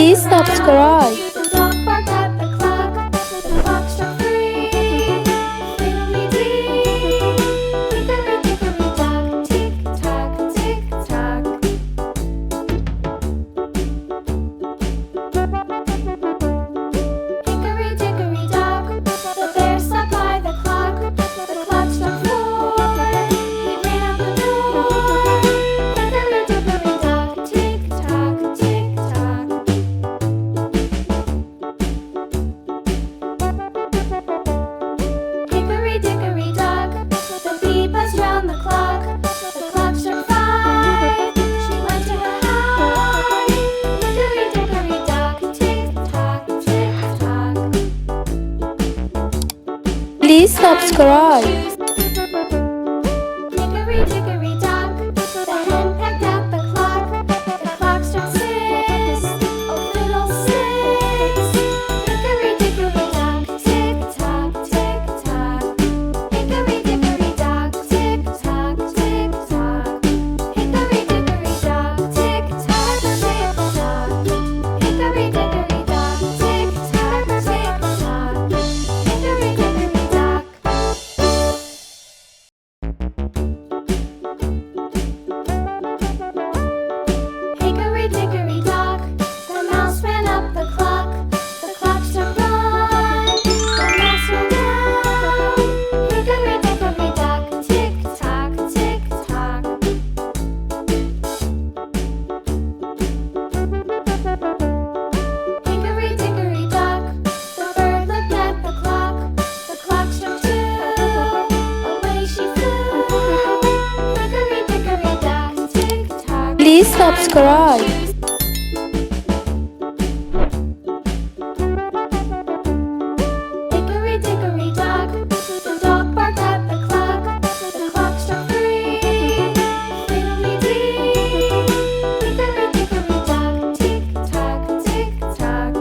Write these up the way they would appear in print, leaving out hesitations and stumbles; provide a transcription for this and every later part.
Please subscribe. The dog barked at the clock. The clock struck 3. Fiddly-dee. Hickory-dickory-dock. Tick-tock, tick-tock. Hickory-dickory-dock. The bear sat by the clock. The clock struck 4. He ran out the door. Hickory-dickory-dock. Tick-tock, tick-tock. Hickory-dickory-dock. The bee buzzed round the clock. The clock struck 5. She went to her hive. Hickory-dickory-dock. Tick-tock, tick-tock. Please subscribe. Hickory-dickory-dock. The hen pecked at the clock. The clock struck 6. Oh, little 6. Hickory-dickory-dock. Tick-tock, tick-tock. Hickory-dickory-dock. Tick-tock, tick-tock. Hickory-dickory-dock. Tick-tock, tick-tock. Hickory-dickory-dock. Tick-tock, tick-tock. Hickory-dickory-dock. Hickory-dickory-dock. The mouse ran up the clock. The clock struck 1. The mouse ran down. Hickory-dickory-dock. Tick-tock, tick-tock. Hickory-dickory-dock. The bird looked at the clock. The clock struck 2. Away she flew. Hickory-dickory-dock. Tick-tock. Please subscribe. Hickory-dickory-dock. The dog barked at the clock. The clock struck 3. Fiddly-dee. Hickory-dickory-dock. Tick-tock, tick-tock.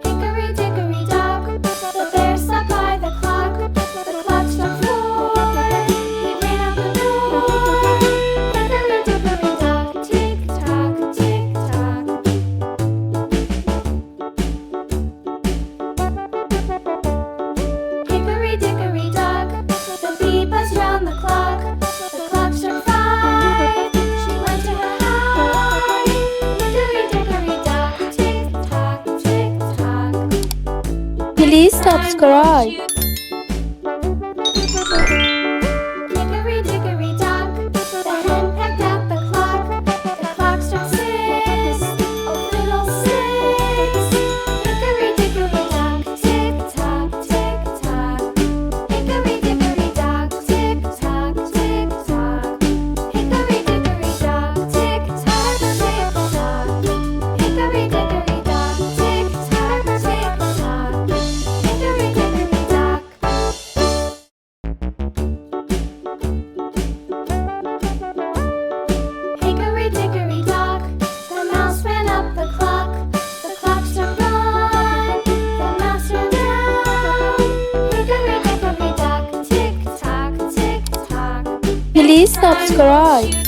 Hickory-dickory-dock. The bear sat by the clock. The clock struck 4. He ran out the door. Hickory-dickory-dock. Tick-tock, tick-tock. Hickory-dickory-dock. The bee buzzed round the clock. The clock struck 5. She went to her hive. Hickory-dickory-dock. Tick-tock, tick-tock. Please subscribe. Hickory-dickory-dock. The hen pecked at the clock. The clock struck 6. Oh, little 6. Hickory-dickory-dock. Tick-tock, tick-tock. Hickory-dickory-dock. Tick-tock, tick-tock. Hickory-dickory-dock. Tick-tock, tick-tock. Hickory-dickory-dock. Tick-tock, tick-tock. Hickory-dickory-dock. Hickory-dickory-dock. The mouse ran up the clock. The clock struck 1. The mouse ran down. Hickory-dickory-dock. Tick-tock, tick-tock. Please subscribe.